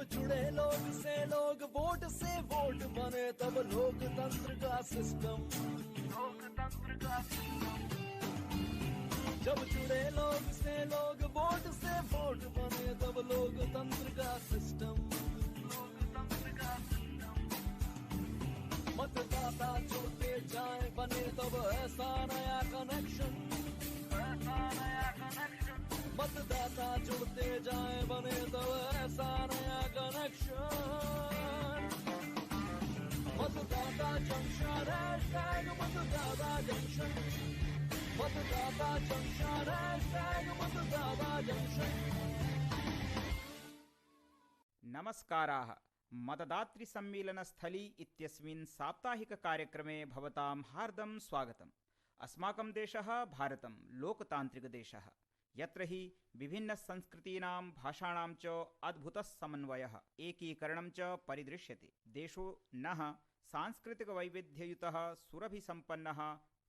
जब जुड़े लोग से लोग, वोट से वोट बने, तब लोकतंत्र का सिस्टम। जब जुड़े लोग से लोग, वोट से वोट बने, तब लोकतंत्र का सिस्टम। मतदाता जुड़ते जाए बने, तब ऐसा नया कनेक्शन। मतदाता जुड़ते जाए बने, तब ऐसा नया कनेक्शन। मतदाता जंक्शन, हैशटैग मतदाता जंक्शन। मतदाता जंक्शन, हैशटैग मतदाता जंक्शन। नमस्काराः। मतदातृ सम्मेलन स्थली इत्यस्मिन् साप्ताहिक कार्यक्रमे भवतां हार्दं स्वागतम्। अस्माकं देशः भारतं लोकतान्त्रिकदेशः, यत्र हि विभिन्न संस्कृतीनां भाषाणां च अद्भुतः समन्वयः एकीकरणं च परिदृश्यते। देशो नः सांस्कृतिकवैविध्ययुतः सुरभिसम्पन्नः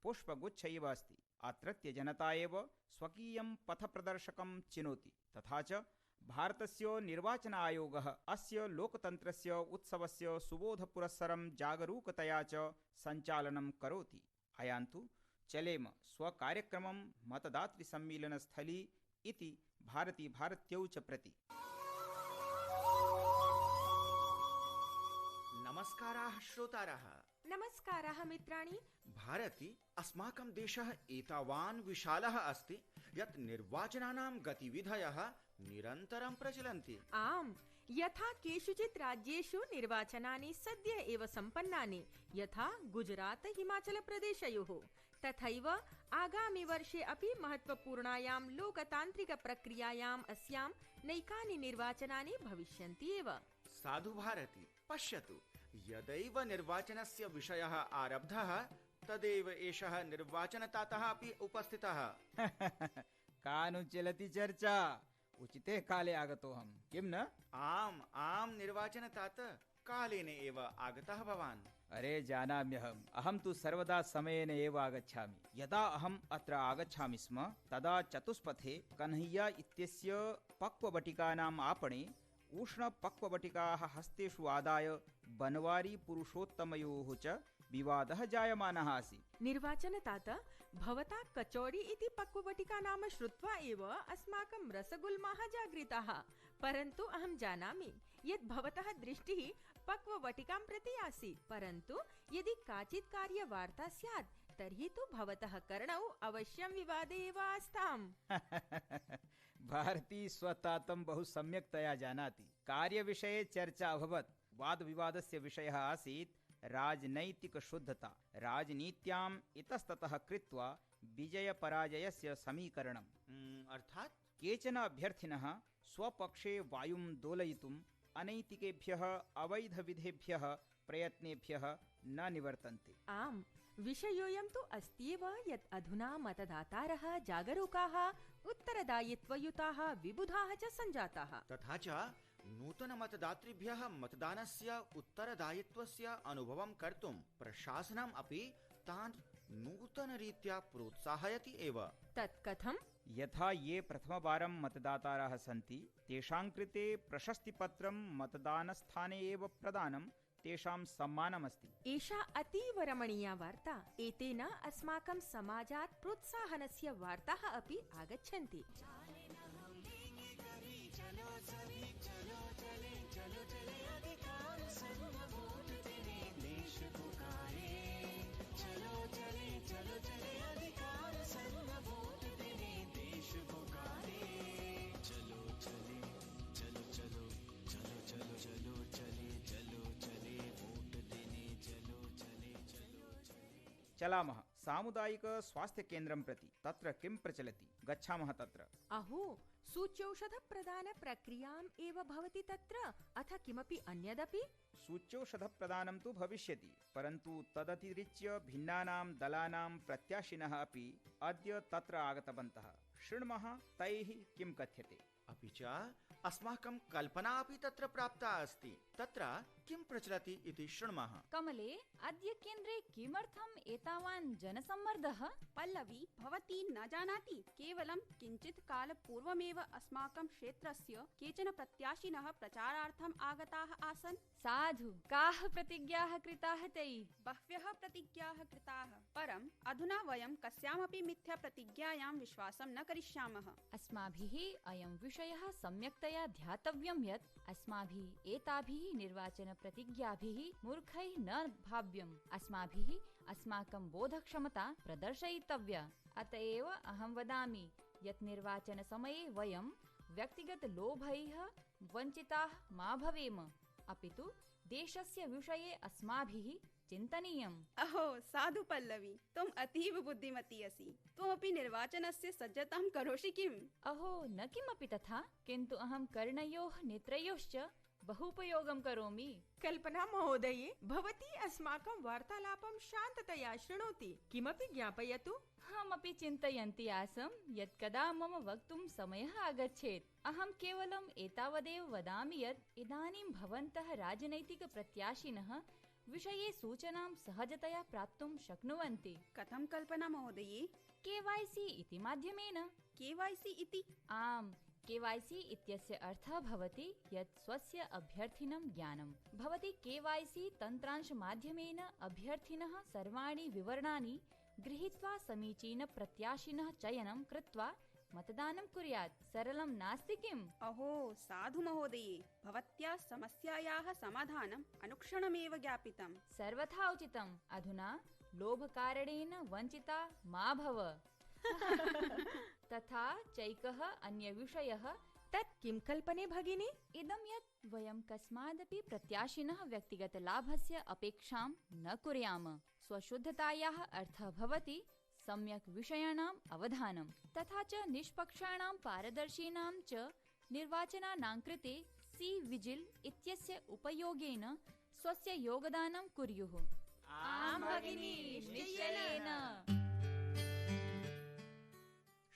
पुष्पगुच्छ इव अस्ति। अत्रत्य जनता एव स्वकीयं पथप्रदर्शकं चिनोति। तथा च भारतस्य निर्वाचन आयोगः अस्य लोकतन्त्रस्य उत्सवस्य सुबोधपुरस्सरं जागरूकतया च सञ्चालनं करोति। अयान्तु चलेम स्वकार्यक्रमं मतदातृसम्मेलनस्थली इति भारती भारत्यौ च प्रति। नमस्काराः श्रोतारः। नमस्काराः मित्राणि। भारती अस्माकं देशः एतावान् विशालः अस्ति यत् निर्वाचनानां गतिविधयः निरन्तरं प्रचलन्ति। आम्, यथा केषुचित् राज्येषु निर्वाचनानि सद्य एव सम्पन्नानि, यथा गुजरात हिमाचल प्रदेशयोः, तथैव आगामि वर्षे अपि महत्वपूर्णायां लोकतान्त्रिक प्रक्रियायाम् अस्यां नैकानि निर्वाचनानि भविष्यन्ति एव। साधु भारती, पश्यतु, यदैव निर्वाचनस्य विषयः आरब्धः तदेव एषः निर्वाचनतातः अपि उपस्थितः। कानु चलति चर्चा, उचिते काले आगतोऽहं, किं न? आम् आम् निर्वाचनतात, कालेन एव आगतः भवान्। अरे जानाम्यहम्, अहं तु सर्वदा समयेन एव आगच्छामि। यदा अहम् अत्र आगच्छामि स्म तदा चतुष्पथे कन्हैया इत्यस्य पक्ववटिकानाम् आपणे उष्णपक्ववटिकाः हस्तेषु आदाय बनवारी पुरुषोत्तमयोः च विवादः जायमानः आसीत्। निर्वाचनतात, भवता कचौरी इति पक्ववटिका नाम श्रुत्वा एव अस्माकं रसगुल्माः जागृताः, परन्तु अहं जानामि यत् भवतः दृष्टिः पक्ववटिकां प्रति आसीत्। परन्तु यदि काचित् कार्यवार्ता स्यात् तर्हि तु भवतः कर्णौ अवश्यं विवादे एव आस्ताम्। भारती स्वतातं बहु सम्यक्तया जानाति। कार्यविषये चर्चा अभवत्। वादविवादस्य विषयः आसीत् राजनैतिक शुद्धता। राजनीत्याम् इतस्ततः कृत्वा विजयपराजयस्य समीकरणम्। अर्थात् केचन अभ्यर्थिनः स्वपक्षे वायुं दोलयितुम् अनैतिकेभ्यः अवैधविधेभ्यः प्रयत्नेभ्यः न निवर्तन्ते। आम्, विषयोऽयं तु अस्त्येव यत् अधुना मतदातारः जागरूकाः, उत्तरदायित्वयुताः, विबुधाः च सञ्जाताः। तथा च नूतनमतदातृभ्यः मतदानस्य उत्तरदायित्वस्य अनुभवं कर्तुं प्रशासनम् अपि तान् नूतनरीत्या प्रोत्साहयति एव। तत् कथम्? यथा ये प्रथमवारं मतदातारः सन्ति तेषां कृते प्रशस्तिपत्रं मतदानस्थाने एव प्रदानं तेषां सम्मानमस्ति। एषा अतीव रमणीया वार्ता। एतेन अस्माकं समाजात् प्रोत्साहनस्य वार्ताः अपि आगच्छन्ति। चलामः सामुदायिक स्वास्थ्य केन्द्रं प्रति। तत्र किं प्रचलति, गच्छामः तत्र। अहो, सूच्यौषध प्रदान प्रक्रियाम् एव भवति तत्र, अथ किमपि अन्यदपि? सूच्यौषध प्रदानं तु भविष्यति, परन्तु तदतिरिच्य भिन्नानां दलानां प्रत्याशिनः अपि अद्य तत्र आगतवन्तः। शृण्मः तैः किं कथ्यते। अपि च अस्माकं कल्पना अपि तत्र प्राप्ता अस्ति। तत्र किं प्रचलति इति शृण्मः। कमले, अद्य केन्द्रे किमर्थम् एतावान् जनसम्मर्दः? पल्लवी, भवती न जानाति, केवलं किञ्चित् कालपूर्वमेव अस्माकं क्षेत्रस्य केचन प्रत्याशिनः प्रचारार्थम् आगताः आसन्। साधु, काः प्रतिज्ञाः कृताः तैः? बह्व्यः प्रतिज्ञाः कृताः, परम् अधुना वयं कस्यामपि मिथ्या प्रतिज्ञायां विश्वासं न करिष्यामः। अस्माभिः अयं विषयः सम्यक्तया ध्यातव्यं यत् अस्माभिः एताभिः निर्वाचनप्रतिज्ञाभिः मूर्खैः न भाव्यम्। अस्माभिः अस्माकं बोधक्षमता प्रदर्शयितव्या। अत एव अहं वदामि यत् निर्वाचनसमये वयं व्यक्तिगतलोभैः वञ्चिताः मा भवेम, अपितु देशस्य विषये अस्माभिः चिन्तनीयम्। अहो साधु पल्लवी, त्वम् अतीव बुद्धिमती असि। त्वमपि निर्वाचनस्य सज्जतां करोषि किम्? अहो न किमपि तथा, किन्तु अहं कर्णयोः नेत्रयोश्च बहुपयोगं करोमि। कल्पना महोदये, भवती अस्माकं वार्तालापं शान्ततया शृणोति। किमपि ज्ञापयतु। अहमपि चिन्तयन्ती आसम् यत् कदा मम वक्तुं समयः आगच्छेत्। अहं केवलम् एतावदेव वदामि यत् इदानीं भवन्तः राजनैतिकप्रत्याशिनः विषये सूचनां सहजतया प्राप्तुं शक्नुवन्ति। कथं कल्पना महोदये? KYC इति माध्यमेन। KYC इति? आम्, KYC इत्यस्य अर्थः भवति यत् स्वस्य अभ्यर्थिनं ज्ञानं। भवती KYC तन्त्रांशमाध्यमेन अभ्यर्थिनः सर्वाणि विवरणानि गृहीत्वा समीचीनप्रत्याशिनः चयनं कृत्वा मतदानं कुर्यात्। सरलं नास्ति किम्? अहो साधु महोदये, भवत्याः समस्यायाः समाधानम् अनुक्षणमेव ज्ञापितम्। सर्वथा उचितम्। अधुना लोभकारणेन वञ्चिता मा भव। तथा चैकः अन्यविषयः। तत् किं कल्पने भगिनी? इदं यत् वयं कस्मादपि प्रत्याशिनः व्यक्तिगतलाभस्य अपेक्षां न कुर्याम। स्वशुद्धतायाः अर्थः भवति सम्यक् विषयाणाम् अवधानं, तथा च निष्पक्षाणां पारदर्शिनां च निर्वाचनानां कृते सी-विजिल इत्यस्य उपयोगेन स्वस्य योगदानं कुर्युः। आम् भगिनी, निश्चयेन।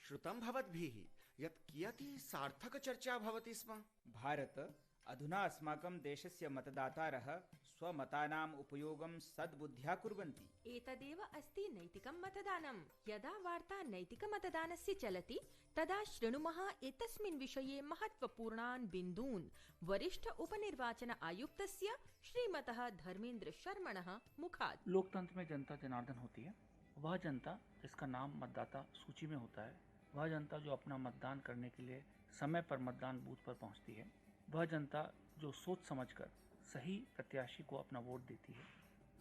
श्रुतं भवद्भिः यत् कियती सार्थकचर्चा भवति स्म। भारत अधुना अस्माकं देशस्य मतदातारः स्वमतानाम् उपयोगं सद्बुद्ध्या कुर्वन्ति। एतदेव अस्ति नैतिकं मतदानं। यदा वार्ता नैतिकमतदानस्य चलति तदा शृणुमः एतस्मिन् विषये महत्वपूर्णान् बिन्दून् वरिष्ठ उपनिर्वाचन आयुक्तस्य श्रीमतः धर्मेन्द्र शर्मणः मुखात्। लोकतंत्र में जनता जनार्दन होती है। वह जनता जिसका नाम मतदाता सूची में होता है, वह जनता जो अपना मतदान करने के लिए समय पर मतदान बूथ पर पहुंचती है, वह जनता जो सोच समझकर सही प्रत्याशी को अपना वोट देती है,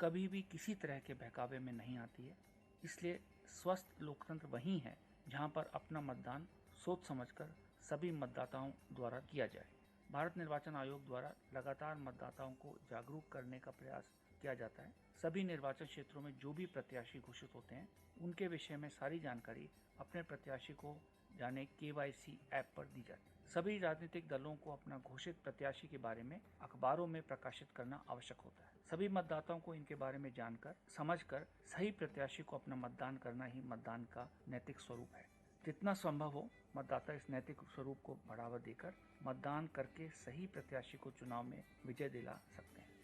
कभी भी किसी तरह के बहकावे में नहीं आती है। इसलिए स्वस्थ लोकतंत्र वही है जहां पर अपना मतदान सोच समझकर सभी मतदाताओं द्वारा किया जाए। भारत निर्वाचन आयोग द्वारा लगातार मतदाताओं को जागरूक करने का प्रयास किया जाता है। सभी निर्वाचन क्षेत्रों में जो भी प्रत्याशी घोषित होते हैं, उनके विषय में सारी जानकारी अपने प्रत्याशी को जाने KYC ऐप पर दी जाती है। सभी राजनीतिक दलों को अपना घोषित प्रत्याशी के बारे में अखबारों में प्रकाशित करना आवश्यक होता है। सभी मतदाताओं को इनके बारे में जानकर समझकर सही प्रत्याशी को अपना मतदान करना ही मतदान का नैतिक स्वरूप है। जितना संभव हो मतदाता इस नैतिक स्वरूप को बढ़ावा देकर मतदान करके सही प्रत्याशी को चुनाव में विजय दिला सकते हैं।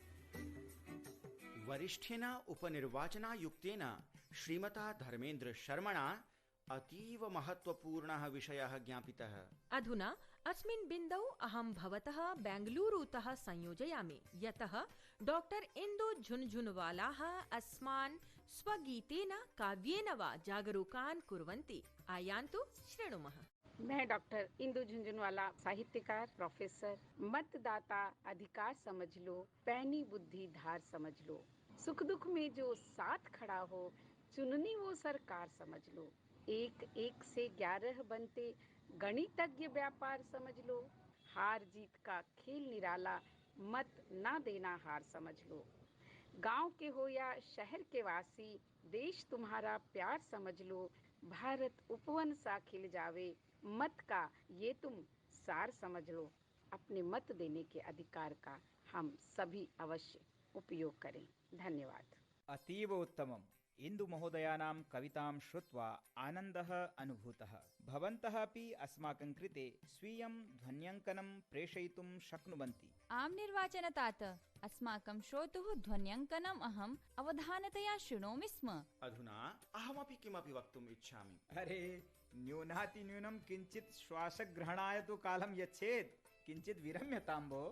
वरिष्ठेन उपनिर्वाचनायुक्तेन श्रीमता धर्मेन्द्र शर्मणा अतीव महत्वपूर्णः विषयः ज्ञापितः। अधुना अस्मिन् बिन्दौ अहं भवतः बेङ्गलूरुतः संयोजयामि, यतः डॉक्टर इन्दु झुनझुनवालाः अस्मान् स्वगीतेन काव्येन वा जागरूकान् कुर्वन्ति। आयान्तु शृणुमः। मैं डॉक्टर इंदु झुंझुनवाला, साहित्यकार, प्रोफेसर। मतदाता अधिकार समझ लो, पैनी बुद्धि धार समझ लो, सुख दुख में जो साथ खड़ा हो, चुननी वो सरकार समझ लो, एक एक से 11 बनते गणितज्ञ व्यापार समझ लो, हार जीत का खेल निराला, मत ना देना हार समझ लो, गांव के हो या शहर के वासी, देश तुम्हारा प्यार समझ लो, भारत उपवन सा खिल जावे, मत का ये तुम सार समझ लो। अपने मत देने के अधिकार का हम सभी अवश्य उपयोग करें। धन्यवाद। अतीव उत्तमम्। इंदु महोदयानां कवितां श्रुत्वा आनन्दः अनुभूतः। भवन्तः अपि अस्माकं कृते स्वीयं ध्वन्यङ्कनं प्रेषयितुं शक्नुवन्ति। आम निर्वाचनतात अस्माकं श्रोतुः ध्वन्यङ्कनम् अहम् अवधानतया शृणोमि स्म। अधुना अहमपि किमपि वक्तुम् इच्छामि। अरे न्यूनातिन्यूनं किञ्चित् श्वासग्रहणाय तु कालं यच्छेत्, किञ्चित् विरम्यतां भो।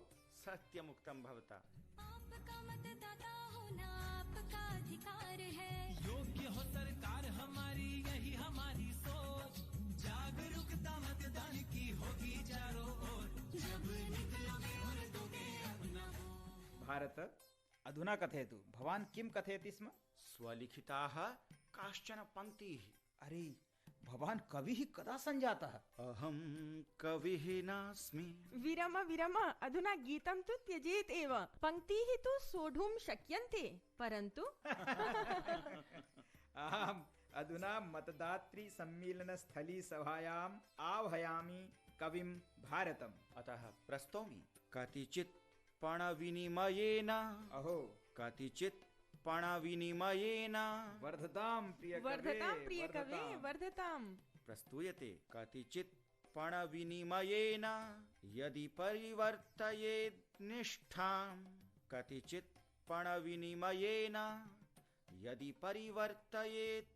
सत्यमुक्तं भवता। आपका मतदाता होना आपका अधिकार है। योग्य हो सरकार हमारी, यही हमारी सोच। जागरूकता मतदान की होगी चारों ओर। जब निकलोगे और दोगे अपना वोट। भारत अधुना कथयतु, भवान् किं कथयति स्म? स्वलिखिताः काश्चन पङ्क्तिः। अरे भवान् कविः कदा सञ्जातः? अहं कविः नास्मि। विरम विरम, अधुना गीतं तु त्यजेत् एव। पङ्क्तिः तु सोढुं शक्यन्ते, परन्तु अहम् अधुना मतदातृ सम्मेलनस्थली सभायाम् आह्वयामि कविं भारतम्। अतः प्रस्तौमि। कतिचित् पणविनिमयेन, अहो कतिचित् पणविनिमयेन वर्धतां प्रिय वर्धतां प्रिय कवे, वर्धताम्। प्रस्तूयते। कतिचित् पणविनिमयेन यदि परिवर्तयेत् निष्ठां, कतिचित् पणविनिमयेन यदि परिवर्तयेत्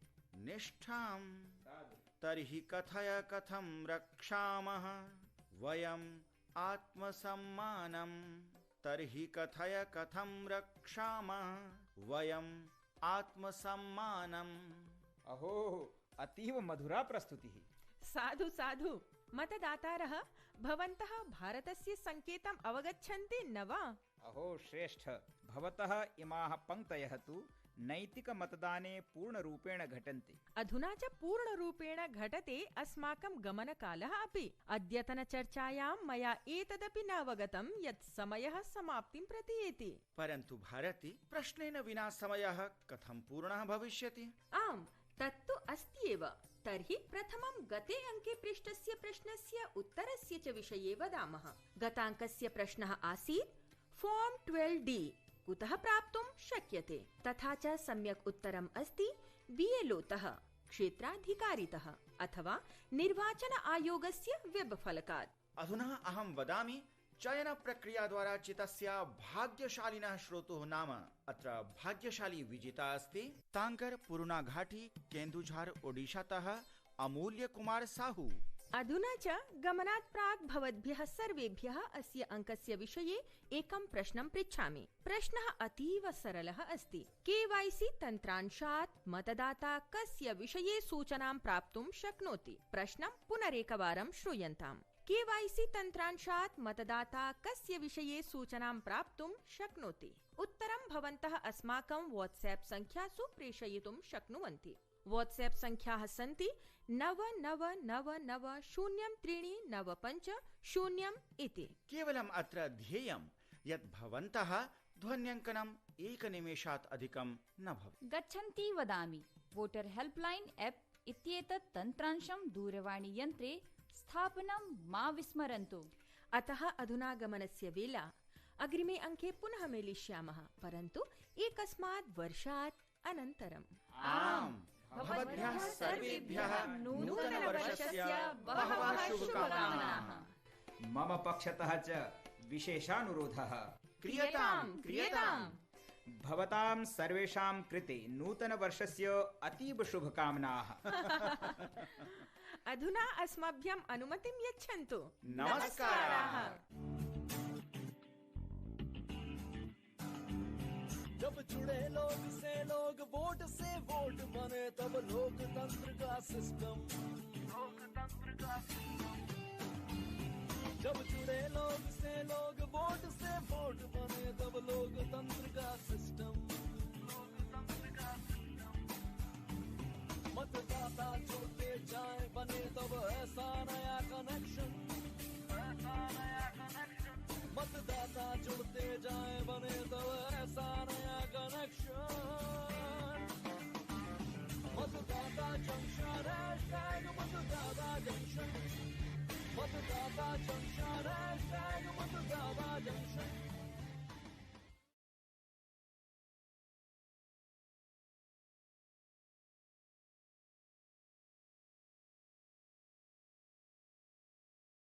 निष्ठां, तर्हि कथय कथं रक्षामः वयम् आत्मसम्मानम्। तर्हि कथय कथं रक्षामः वयम् आत्मसम्मानम्। अहो अतीव मधुरा प्रस्तुतिः। साधु साधु। मतदातारः भवन्तः भारतस्य सङ्केतम् अवगच्छन्ति न वा? अहो श्रेष्ठ, भवतः इमाः पङ्क्तयः तु नैतिकमतदाने पूर्णरूपेण घटन्ति। अधुना च पूर्णरूपेण घटते अस्माकं गमनकालः अपि। अद्यतनचर्चायां मया एतदपि न अवगतं यत् समयः समाप्तिं प्रतीयते। परन्तु भारती, प्रश्नेन विना समयः कथं पूर्णः भविष्यति? आम्, तत्तु अस्ति एव। तर्हि प्रथमं गते अङ्के पृष्टस्य प्रश्नस्य उत्तरस्य च विषये वदामः। गताङ्कस्य प्रश्नः आसीत् फॉर्म 12D कुतः प्राप्तुं शक्यते? तथा च सम्यक् उत्तरम् अस्ति BLO तः, क्षेत्राधिकारितः अथवा निर्वाचन आयोगस्य वेब फलकात्। अधुना अहं वदामि। चयन प्रक्रिया द्वारा चितस्य भाग्यशालिनः श्रोतुः नाम अत्र भाग्यशाली विजेता अस्ति ताङ्कर पुरुणाघाटी केन्दुझार ओडिशातः अमूल्य कुमार साहू। अधुना च गमनात् प्राक् भवद्भ्यः सर्वेभ्यः अस्य अङ्कस्य विषये एकं प्रश्नं पृच्छामि। प्रश्नः अतीव सरलः अस्ति। KYC तन्त्रांशात् मतदाता कस्य विषये सूचनां प्राप्तुं शक्नोति? प्रश्नं पुनरेकवारं श्रूयन्ताम्। KYC तन्त्रांशात् मतदाता कस्य विषये सूचनां प्राप्तुं शक्नोति? उत्तरं भवन्तः अस्माकं वाट्सएप सङ्ख्यासु प्रेषयितुं शक्नुवन्ति। वाट्सएप सङ्ख्याः सन्ति 99900395 इति। केवलम् अत्र ध्येयं यत् भवन्तः ध्वन्यङ्कनम् एकनिमेषात् अधिकं न भवेत्। गच्छन्ती वदामि। वोटर हेल्पलाइन ऐप इत्येतत् तन्त्रांशं दूरवाणीयन्त्रे स्थापनं मा विस्मरन्तु। अतः अधुना गमनस्य वेला। अग्रिमे अङ्के पुनः मेलिष्यामः, परन्तु एकस्मात् वर्षात् अनन्तरम्। आम्, भवद्भ्यः सर्वेभ्यः नूतनवर्षस्य बहवः शुभकामनाः। मम पक्षतः च विशेषानुरोधः क्रियताम्। भवतां सर्वेषां कृते नूतनवर्षस्य अतीव शुभकामनाः। अधुना अस्मभ्यम् अनुमतिं यच्छन्तु। नमस्काराः। जब जुड़े लोग से लोग, वोट से वोट बने, तब लोकतंत्र का सिस्टम। जब जुड़े लोग से लोग